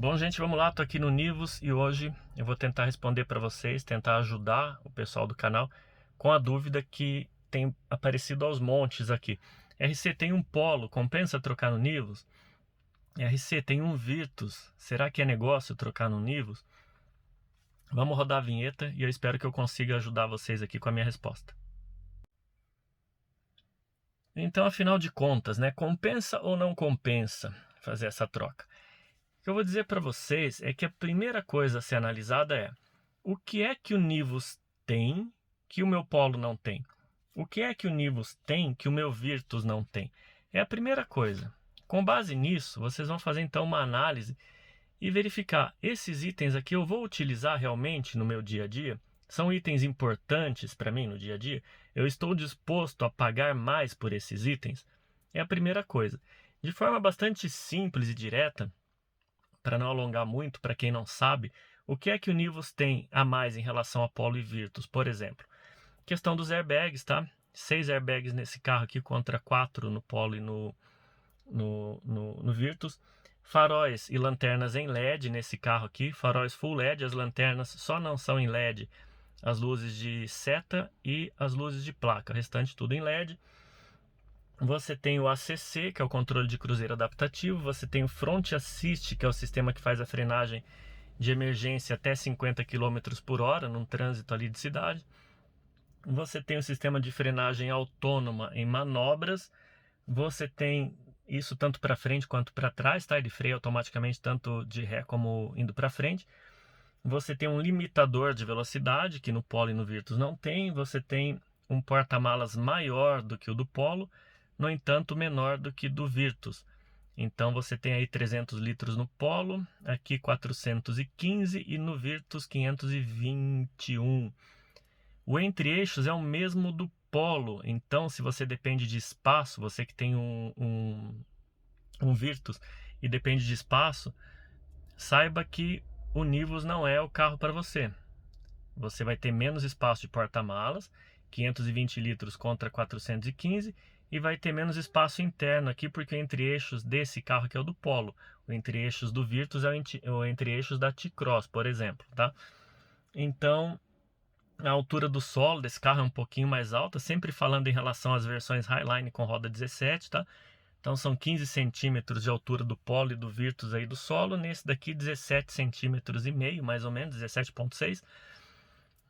Bom, gente, vamos lá, tô aqui no Nivus e hoje eu vou tentar responder para vocês, tentar ajudar o pessoal do canal com a dúvida que tem aparecido aos montes aqui. RC tem um Polo, compensa trocar no Nivus? RC tem um Virtus, será que é negócio trocar no Nivus? Vamos rodar a vinheta e eu espero que eu consiga ajudar vocês aqui com a minha resposta. Então, afinal de contas, né, compensa ou não compensa fazer essa troca? O que eu vou dizer para vocês é que a primeira coisa a ser analisada é o que é que o Nivus tem que o meu Polo não tem? O que é que o Nivus tem que o meu Virtus não tem? É a primeira coisa. Com base nisso, vocês vão fazer então uma análise e verificar esses itens aqui eu vou utilizar realmente no meu dia a dia? São itens importantes para mim no dia a dia? Eu estou disposto a pagar mais por esses itens? É a primeira coisa. De forma bastante simples e direta, para não alongar muito, para quem não sabe, o que é que o Nivus tem a mais em relação a Polo e Virtus, por exemplo? Questão dos airbags, tá? 6 airbags nesse carro aqui contra 4 no Polo e no Virtus. Faróis e lanternas em LED nesse carro aqui, faróis full LED, as lanternas só não são em LED, as luzes de seta e as luzes de placa, o restante tudo em LED. Você tem o ACC, que é o controle de cruzeiro adaptativo, você tem o Front Assist, que é o sistema que faz a frenagem de emergência até 50 km por hora, num trânsito ali de cidade. Você tem o sistema de frenagem autônoma em manobras, você tem isso tanto para frente quanto para trás, tá? Ele freia automaticamente tanto de ré como indo para frente. Você tem um limitador de velocidade, que no Polo e no Virtus não tem. Você tem um porta-malas maior do que o do Polo, no entanto menor do que do Virtus. Então você tem aí 300 litros no Polo, aqui 415 e no Virtus 521. O entre-eixos é o mesmo do Polo, então se você depende de espaço, você que tem um Virtus e depende de espaço, saiba que o Nivus não é o carro para você. Você vai ter menos espaço de porta-malas, 520 litros contra 415, e vai ter menos espaço interno aqui, porque o entre-eixos desse carro aqui é o do Polo. O entre-eixos do Virtus é o entre-eixos da T-Cross, por exemplo, tá? Então, a altura do solo desse carro é um pouquinho mais alta, sempre falando em relação às versões Highline com roda 17, tá? Então são 15 centímetros de altura do Polo e do Virtus aí do solo, nesse daqui 17 centímetros e meio, mais ou menos, 17,6.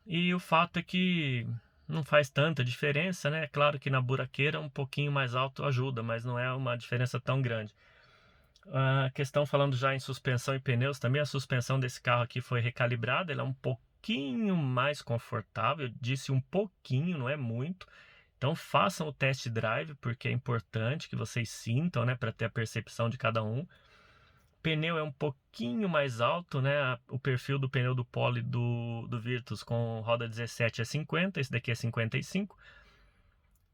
E o fato é que não faz tanta diferença, né? É claro que na buraqueira um pouquinho mais alto ajuda, mas não é uma diferença tão grande. A questão falando já em suspensão e pneus, também a suspensão desse carro aqui foi recalibrada, ela é um pouquinho mais confortável, eu disse um pouquinho, não é muito. Então façam o test drive, porque é importante que vocês sintam, né, para ter a percepção de cada um. Pneu é um pouquinho mais alto, né? O perfil do pneu do Polo e do Virtus com roda 17 é 50, esse daqui é 55.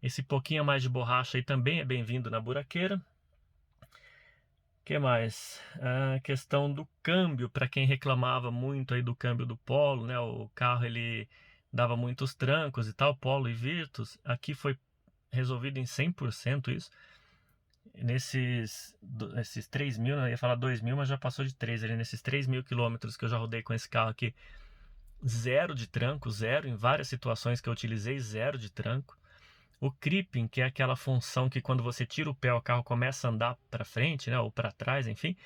Esse pouquinho a mais de borracha aí também é bem-vindo na buraqueira. O que mais? A questão do câmbio, para quem reclamava muito aí do câmbio do Polo, né? O carro ele dava muitos trancos e tal, Polo e Virtus. Aqui foi resolvido em 100% isso. Nesses 3 mil, eu ia falar 2 mil, mas já passou de 3 ali. Nesses 3 mil quilômetros que eu já rodei com esse carro aqui, zero de tranco, zero. Em várias situações que eu utilizei, zero de tranco. O creeping, que é aquela função que quando você tira o pé, o carro começa a andar para frente, né, ou para trás, enfim.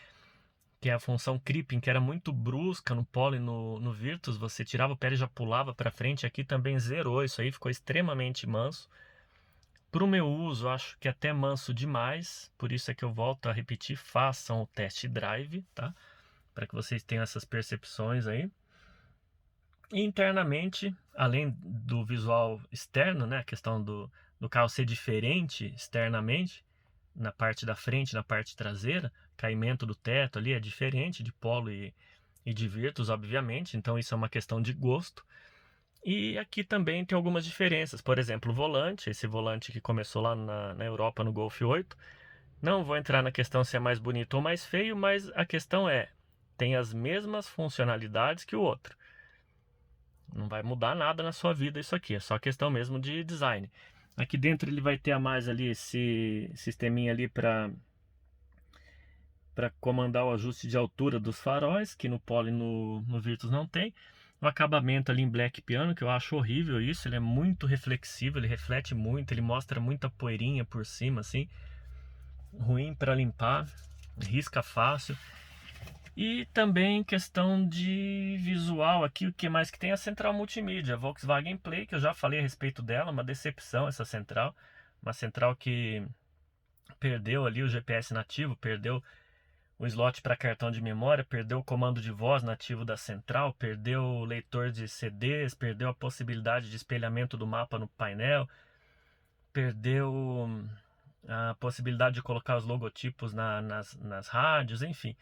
Que é a função creeping, que era muito brusca no Polo e no Virtus. Você tirava o pé e já pulava para frente. Aqui também zerou isso aí, ficou extremamente manso. Para o meu uso, acho que é até manso demais, por isso é que eu volto a repetir, façam o test drive, tá? Para que vocês tenham essas percepções aí. E internamente, além do visual externo, né, a questão do carro ser diferente externamente, na parte da frente, na parte traseira, caimento do teto ali é diferente de Polo e de Virtus, obviamente, então isso é uma questão de gosto. E aqui também tem algumas diferenças. Por exemplo, o volante, esse volante que começou lá na Europa no Golf 8. Não vou entrar na questão se é mais bonito ou mais feio, mas a questão é, tem as mesmas funcionalidades que o outro. Não vai mudar nada na sua vida isso aqui, é só questão mesmo de design. Aqui dentro ele vai ter a mais ali esse sisteminha ali para para comandar o ajuste de altura dos faróis, que no Polo e no Virtus não tem. O acabamento ali em Black Piano, que eu acho horrível isso, ele é muito reflexivo, ele reflete muito, ele mostra muita poeirinha por cima, assim, ruim para limpar, risca fácil. E também questão de visual aqui, o que mais que tem? A central multimídia, Volkswagen Play, que eu já falei a respeito dela, uma decepção essa central, uma central que perdeu ali o GPS nativo, perdeu o slot para cartão de memória, perdeu o comando de voz nativo da central, perdeu o leitor de CDs, perdeu a possibilidade de espelhamento do mapa no painel, perdeu a possibilidade de colocar os logotipos nas rádios, enfim.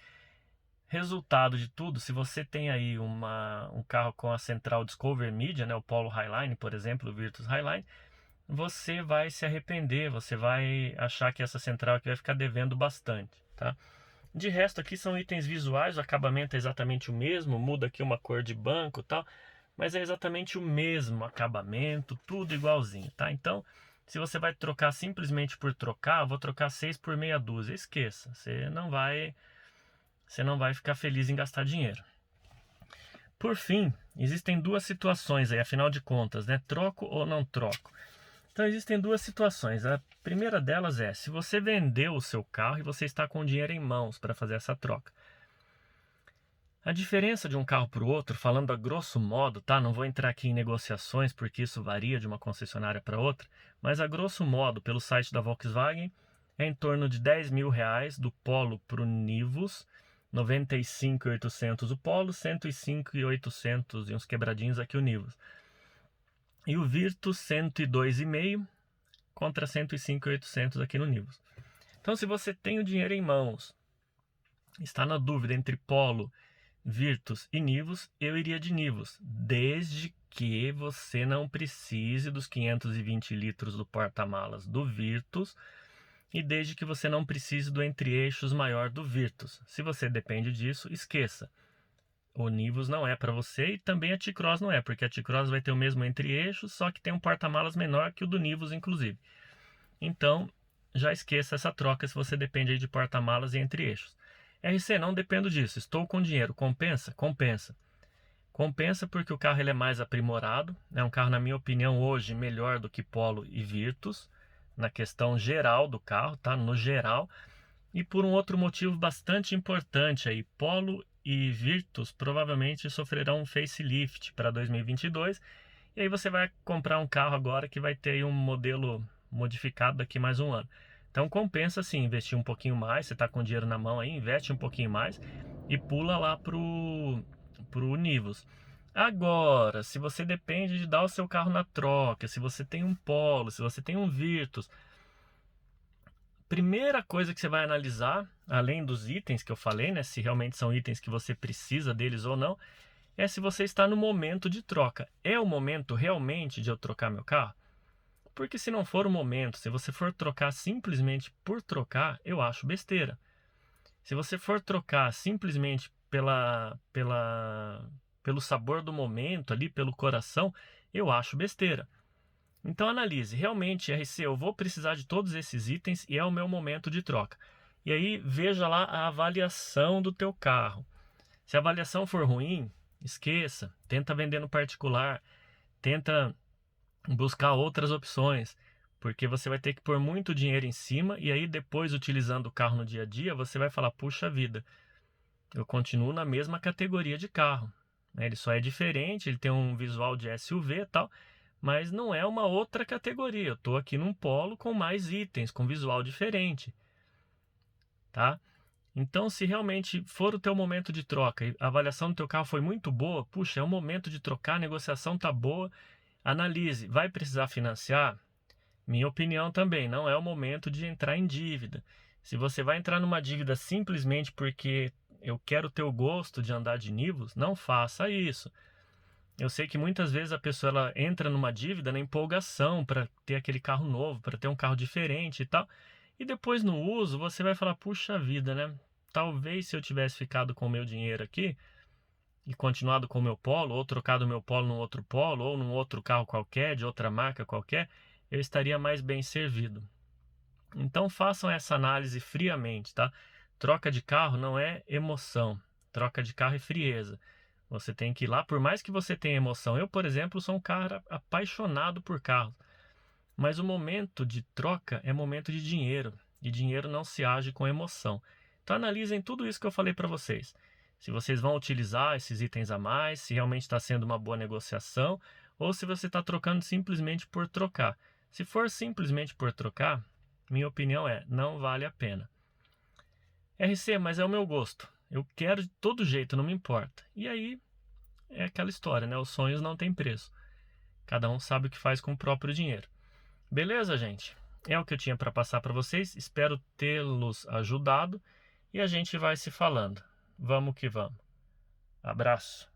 Resultado de tudo, se você tem aí um carro com a central Discover Media, né, o Polo Highline, por exemplo, o Virtus Highline, você vai se arrepender, você vai achar que essa central aqui vai ficar devendo bastante, tá? De resto aqui são itens visuais, o acabamento é exatamente o mesmo, muda aqui uma cor de banco e tal, mas é exatamente o mesmo acabamento, tudo igualzinho, tá? Então, se você vai trocar simplesmente por trocar, eu vou trocar 6 por meia dúzia, esqueça, você não vai ficar feliz em gastar dinheiro. Por fim, existem duas situações aí, afinal de contas, né? Troco ou não troco? Então existem duas situações. A primeira delas é, se você vendeu o seu carro e você está com o dinheiro em mãos para fazer essa troca. A diferença de um carro para o outro, falando a grosso modo, tá? Não vou entrar aqui em negociações porque isso varia de uma concessionária para outra, mas a grosso modo, pelo site da Volkswagen, é em torno de R$10.000 do Polo para o Nivus, 95.800 o Polo, 105.800 e uns quebradinhos aqui o Nivus. E o Virtus 102,5 contra 105.800 aqui no Nivus. Então, se você tem o dinheiro em mãos, está na dúvida entre Polo, Virtus e Nivus, eu iria de Nivus, desde que você não precise dos 520 litros do porta-malas do Virtus e desde que você não precise do entre-eixos maior do Virtus. Se você depende disso, esqueça. O Nivus não é para você e também a T-Cross não é, porque a T-Cross vai ter o mesmo entre-eixo, só que tem um porta-malas menor que o do Nivus, inclusive. Então, já esqueça essa troca se você depende aí de porta-malas e entre-eixos. RC, não dependo disso. Estou com dinheiro. Compensa? Compensa. Compensa porque o carro ele é mais aprimorado. É um carro, na minha opinião, hoje melhor do que Polo e Virtus, na questão geral do carro, tá? No geral. E por um outro motivo bastante importante aí, Polo e Virtus provavelmente sofrerão um facelift para 2022. E aí você vai comprar um carro agora que vai ter aí um modelo modificado daqui mais um ano. Então compensa sim investir um pouquinho mais, você está com dinheiro na mão aí, investe um pouquinho mais e pula lá pro Nivus. Agora, se você depende de dar o seu carro na troca, se você tem um Polo, se você tem um Virtus, primeira coisa que você vai analisar, além dos itens que eu falei, né, se realmente são itens que você precisa deles ou não, é se você está no momento de troca. É o momento realmente de eu trocar meu carro? Porque se não for o momento, se você for trocar simplesmente por trocar, eu acho besteira. Se você for trocar simplesmente pelo sabor do momento ali, pelo coração, eu acho besteira. Então analise, realmente, RC, eu vou precisar de todos esses itens e é o meu momento de troca. E aí veja lá a avaliação do teu carro. Se a avaliação for ruim, esqueça, tenta vender no particular, tenta buscar outras opções, porque você vai ter que pôr muito dinheiro em cima e aí depois, utilizando o carro no dia a dia, você vai falar, puxa vida, eu continuo na mesma categoria de carro. Ele só é diferente, ele tem um visual de SUV e tal, mas não é uma outra categoria. Eu estou aqui num Polo com mais itens, com visual diferente, tá? Então, se realmente for o teu momento de troca e a avaliação do teu carro foi muito boa, puxa, é o momento de trocar, a negociação tá boa, analise, vai precisar financiar? Minha opinião também, não é o momento de entrar em dívida. Se você vai entrar numa dívida simplesmente porque eu quero ter o gosto de andar de Nivus, não faça isso. Eu sei que muitas vezes a pessoa ela entra numa dívida na empolgação para ter aquele carro novo, para ter um carro diferente e tal. E depois no uso você vai falar, puxa vida, né? Talvez se eu tivesse ficado com o meu dinheiro aqui e continuado com o meu Polo, ou trocado o meu Polo num outro Polo, ou num outro carro qualquer, de outra marca qualquer, eu estaria mais bem servido. Então façam essa análise friamente, tá? troca de carro não é emoção, troca de carro é frieza. Você tem que ir lá, por mais que você tenha emoção. Eu, por exemplo, sou um cara apaixonado por carros, mas o momento de troca é momento de dinheiro, e dinheiro não se age com emoção. Então analisem tudo isso que eu falei para vocês. Se vocês vão utilizar esses itens a mais, se realmente está sendo uma boa negociação, ou se você está trocando simplesmente por trocar. Se for simplesmente por trocar, minha opinião é, não vale a pena. RC, mas é o meu gosto. Eu quero de todo jeito, não me importa. E aí é aquela história, né? Os sonhos não têm preço. Cada um sabe o que faz com o próprio dinheiro. Beleza, gente? É o que eu tinha para passar para vocês. Espero tê-los ajudado e a gente vai se falando. Vamos que vamos. Abraço.